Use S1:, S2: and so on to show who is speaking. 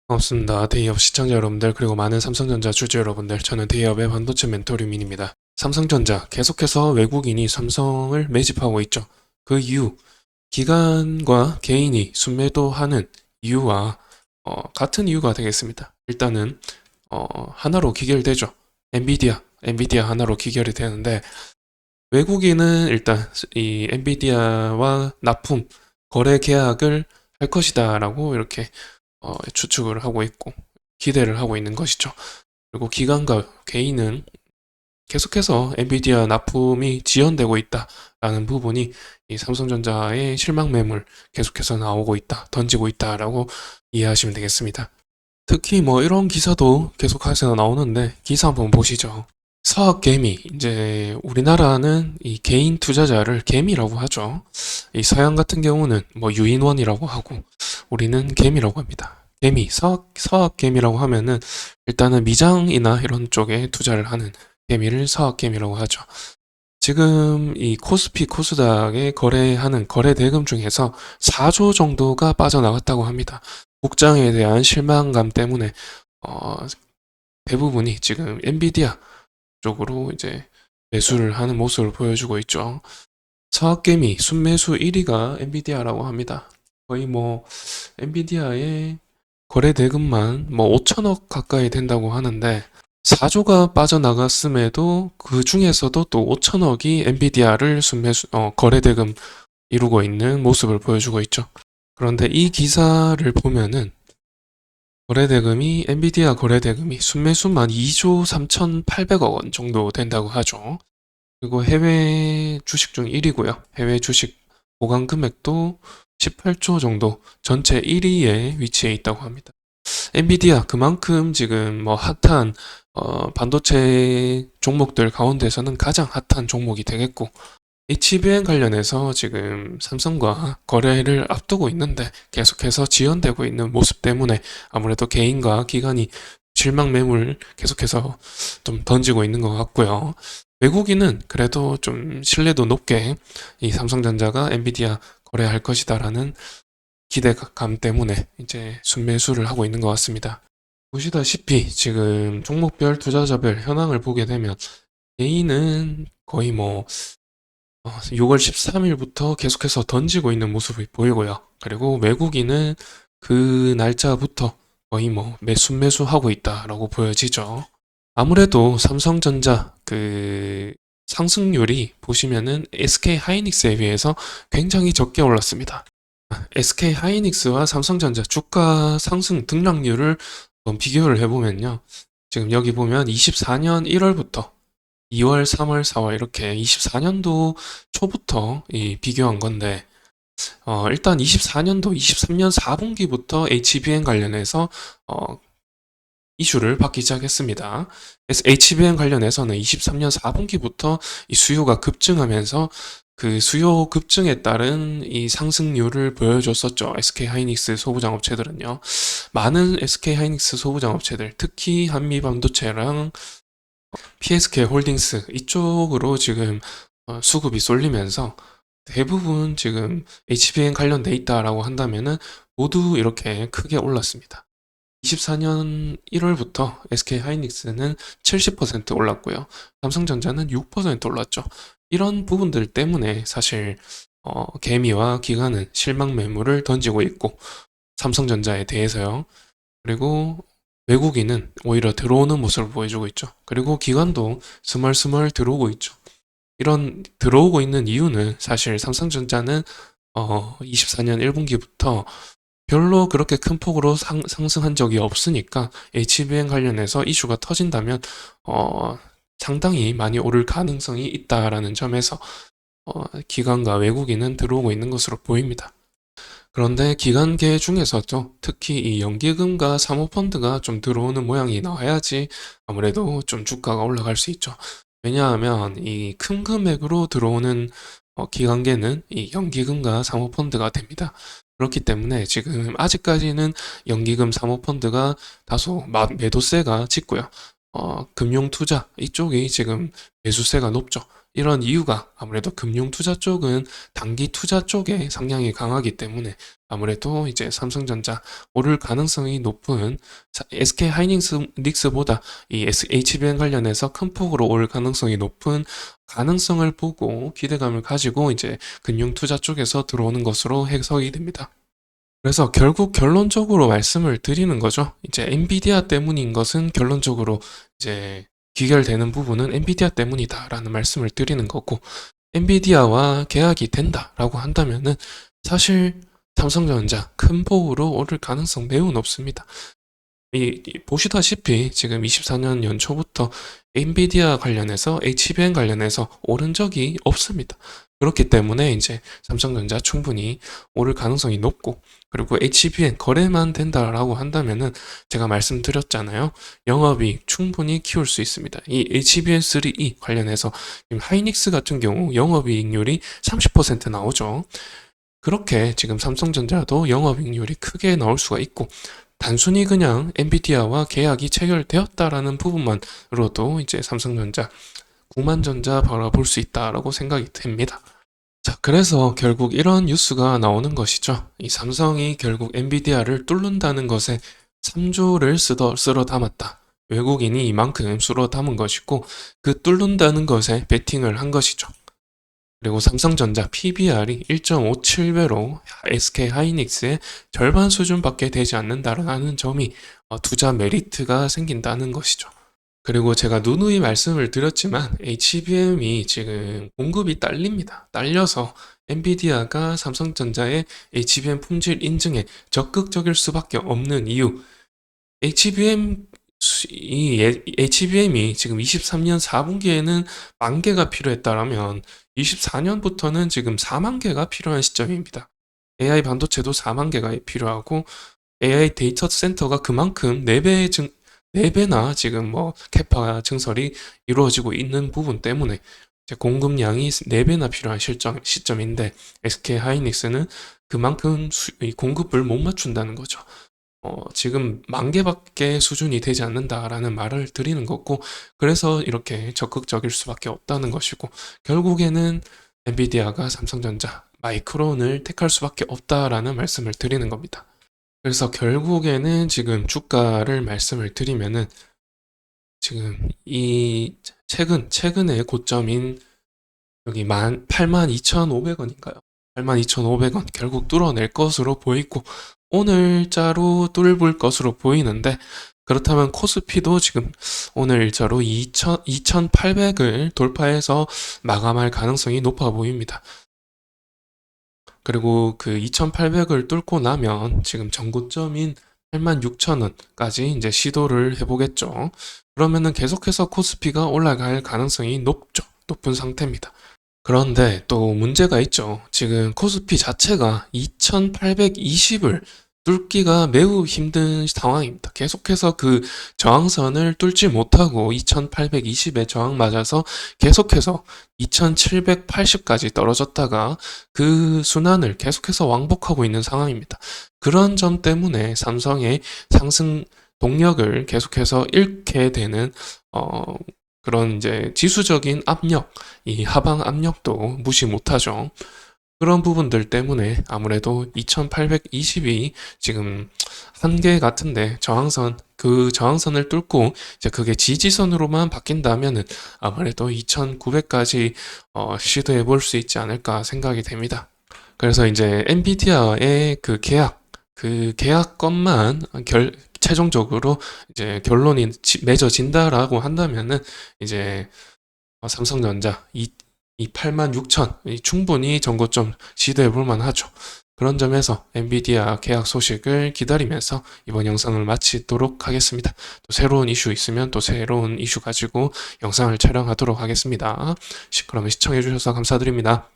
S1: 반갑습니다. 데이업 시청자 여러분들 그리고 많은 삼성전자 주주 여러분들, 저는 데이업의 반도체 멘토 류민입니다. 삼성전자 계속해서 외국인이 삼성을 매집하고 있죠. 그 이유, 기관과 개인이 순매도하는 이유와 같은 이유가 되겠습니다. 일단은 하나로 기결되죠. 엔비디아 하나로 기결이 되는데, 외국인은 일단 이 엔비디아와 납품 거래 계약을 할 것이다라고 이렇게 추측을 하고 있고 기대를 하고 있는 것이죠. 그리고 기관과 개인은 계속해서 엔비디아 납품이 지연되고 있다라는 부분이 이 삼성전자의 실망 매물 계속해서 나오고 있다, 던지고 있다라고 이해하시면 되겠습니다. 특히 뭐 이런 기사도 계속해서 나오는데, 기사 한번 보시죠. 서학 개미, 이제 우리나라는 이 개인 투자자를 개미라고 하죠. 이 서양 같은 경우는 뭐 유인원이라고 하고, 우리는 개미라고 합니다. 개미, 서학 개미라고 하면은 일단은 미장이나 이런 쪽에 투자를 하는 개미를 서학 개미라고 하죠. 지금 이 코스피 코스닥에 거래하는 거래 대금 중에서 4조 정도가 빠져나갔다고 합니다. 국장에 대한 실망감 때문에 어, 대부분이 지금 엔비디아 쪽으로 이제 매수를 하는 모습을 보여주고 있죠. 서학개미 순매수 1위가 엔비디아라고 합니다. 거의 뭐 엔비디아의 거래 대금만 뭐 5천억 가까이 된다고 하는데, 4조가 빠져나갔음에도 그 중에서도 또 5천억이 엔비디아를 거래 대금 이루고 있는 모습을 보여주고 있죠. 그런데 이 기사를 보면은 엔비디아 거래 대금이 순매수만 2조 3,800억 원 정도 된다고 하죠. 그리고 해외 주식 중 1위고요. 해외 주식 보관 금액도 18조 정도, 전체 1위에 위치해 있다고 합니다. 엔비디아 그만큼 지금 뭐 핫한 반도체 종목들 가운데서는 가장 핫한 종목이 되겠고, HBM 관련해서 지금 삼성과 거래를 앞두고 있는데 계속해서 지연되고 있는 모습 때문에 아무래도 개인과 기관이 실망 매물 계속해서 좀 던지고 있는 것 같고요. 외국인은 그래도 좀 신뢰도 높게 이 삼성전자가 엔비디아 거래할 것이다라는 기대감 때문에 이제 순매수를 하고 있는 것 같습니다. 보시다시피 지금 종목별 투자자별 현황을 보게 되면, 개인은 거의 뭐 6월 13일부터 계속해서 던지고 있는 모습이 보이고요. 그리고 외국인은 그 날짜부터 거의 뭐 매수하고 있다라고 보여지죠. 아무래도 삼성전자 그 상승률이 보시면은 SK 하이닉스에 비해서 굉장히 적게 올랐습니다. SK 하이닉스와 삼성전자 주가 상승 등락률을 한번 비교를 해보면요. 지금 여기 보면 24년 1월부터 2월, 3월, 4월 이렇게 24년도 초부터 비교한 건데, 일단 24년도, 23년 4분기부터 HBM 관련해서 이슈를 받기 시작했습니다. 그래서 HBM 관련해서는 23년 4분기부터 이 수요가 급증하면서 그 수요 급증에 따른 이 상승률을 보여줬었죠. SK 하이닉스 소부장 업체들은요. 많은 SK 하이닉스 소부장 업체들, 특히 한미반도체랑 PSK 홀딩스 이쪽으로 지금 수급이 쏠리면서 대부분 지금 HBM 관련돼 있다라고 한다면은 모두 이렇게 크게 올랐습니다. 24년 1월부터 SK 하이닉스는 70% 올랐고요. 삼성전자는 6% 올랐죠. 이런 부분들 때문에 사실 개미와 기관은 실망 매물을 던지고 있고, 삼성전자에 대해서요. 그리고 외국인은 오히려 들어오는 모습을 보여주고 있죠. 그리고 기관도 스멀스멀 들어오고 있죠. 이런 들어오고 있는 이유는 사실 삼성전자는 24년 1분기부터 별로 그렇게 큰 폭으로 상승한 적이 없으니까, HBM 관련해서 이슈가 터진다면 상당히 많이 오를 가능성이 있다라는 점에서 기관과 외국인은 들어오고 있는 것으로 보입니다. 그런데 기관계 중에서도 특히 이 연기금과 사모펀드가 좀 들어오는 모양이 나와야지 아무래도 좀 주가가 올라갈 수 있죠. 왜냐하면 이 큰 금액으로 들어오는 기관계는 이 연기금과 사모펀드가 됩니다. 그렇기 때문에 지금 아직까지는 연기금 사모펀드가 다소 매도세가 짙고요. 금융투자 이쪽이 지금 매수세가 높죠. 이런 이유가 아무래도 금융 투자 쪽은 단기 투자 쪽에 성향이 강하기 때문에 아무래도 이제 삼성전자 오를 가능성이 높은 SK 하이닉스보다 이 HBM 관련해서 큰 폭으로 올 가능성이 높은 가능성을 보고 기대감을 가지고 이제 금융 투자 쪽에서 들어오는 것으로 해석이 됩니다. 그래서 결국 결론적으로 말씀을 드리는 거죠. 이제 엔비디아 때문인 것은 결론적으로 이제 귀결되는 부분은 엔비디아 때문이다라는 말씀을 드리는 거고, 엔비디아와 계약이 된다라고 한다면은 사실 삼성전자 큰 폭으로 오를 가능성 매우 높습니다. 보시다시피 지금 24년 연초부터 엔비디아 관련해서 HBM 관련해서 오른 적이 없습니다. 그렇기 때문에 이제 삼성전자 충분히 오를 가능성이 높고, 그리고 HBM 거래만 된다라고 한다면은 제가 말씀드렸잖아요. 영업이익 충분히 키울 수 있습니다. 이 HBM3E 관련해서 지금 하이닉스 같은 경우 영업이익률이 30% 나오죠. 그렇게 지금 삼성전자도 영업이익률이 크게 나올 수가 있고, 단순히 그냥 엔비디아와 계약이 체결되었다라는 부분만으로도 이제 삼성전자 9만 전자 바라볼 수 있다라고 생각이 됩니다. 자, 그래서 결국 이런 뉴스가 나오는 것이죠. 이 삼성이 결국 엔비디아를 뚫는다는 것에 3조를 쓸어 담았다. 외국인이 이만큼 쓸어 담은 것이고, 그 뚫는다는 것에 베팅을 한 것이죠. 그리고 삼성전자 PBR이 1.57배로 SK 하이닉스의 절반 수준밖에 되지 않는다라는 점이 투자 메리트가 생긴다는 것이죠. 그리고 제가 누누이 말씀을 드렸지만 HBM이 지금 공급이 딸립니다. 딸려서 엔비디아가 삼성전자의 HBM 품질 인증에 적극적일 수밖에 없는 이유, HBM이 지금 23년 4분기에는 10,000개가 필요했다라면 24년부터는 지금 40,000개가 필요한 시점입니다. AI 반도체도 40,000개가 필요하고, AI 데이터 센터가 그만큼 4배나 지금 캐파 증설이 이루어지고 있는 부분 때문에 이제 공급량이 4배나 필요한 시점인데, SK 하이닉스는 그만큼 공급을 못 맞춘다는 거죠. 지금 10,000개밖에 수준이 되지 않는다라는 말을 드리는 거고, 그래서 이렇게 적극적일 수밖에 없다는 것이고, 결국에는 엔비디아가 삼성전자, 마이크론을 택할 수밖에 없다라는 말씀을 드리는 겁니다. 그래서 결국에는 지금 주가를 말씀을 드리면은 지금 이 최근의 고점인 여기 82,500원인가요? 82,500원 결국 뚫어낼 것으로 보이고, 오늘자로 뚫을 것으로 보이는데, 그렇다면 코스피도 지금 오늘 일자로 2,800을 돌파해서 마감할 가능성이 높아 보입니다. 그리고 그 2,800을 뚫고 나면 지금 전고점인 86,000원까지 이제 시도를 해보겠죠. 그러면은 계속해서 코스피가 올라갈 가능성이 높은 상태입니다. 그런데 또 문제가 있죠. 지금 코스피 자체가 2,820을 뚫기가 매우 힘든 상황입니다. 계속해서 그 저항선을 뚫지 못하고 2,820에 저항 맞아서 계속해서 2,780까지 떨어졌다가 그 순환을 계속해서 왕복하고 있는 상황입니다. 그런 점 때문에 삼성의 상승 동력을 계속해서 잃게 되는 그런 이제 지수적인 압력, 이 하방 압력도 무시 못하죠. 그런 부분들 때문에 아무래도 2,820이 지금 한계 같은데, 그 저항선을 뚫고 이제 그게 지지선으로만 바뀐다면은 아무래도 2,900까지 시도해 볼 수 있지 않을까 생각이 됩니다. 그래서 이제 엔비디아의 그 계약건만 최종적으로 이제 결론이 맺어진다라고 한다면은 이제 삼성전자 이 86,000 충분히 전고점 시도해 볼 만하죠. 그런 점에서 엔비디아 계약 소식을 기다리면서 이번 영상을 마치도록 하겠습니다. 또 새로운 이슈 있으면 또 새로운 이슈 가지고 영상을 촬영하도록 하겠습니다. 그러면 시청해 주셔서 감사드립니다.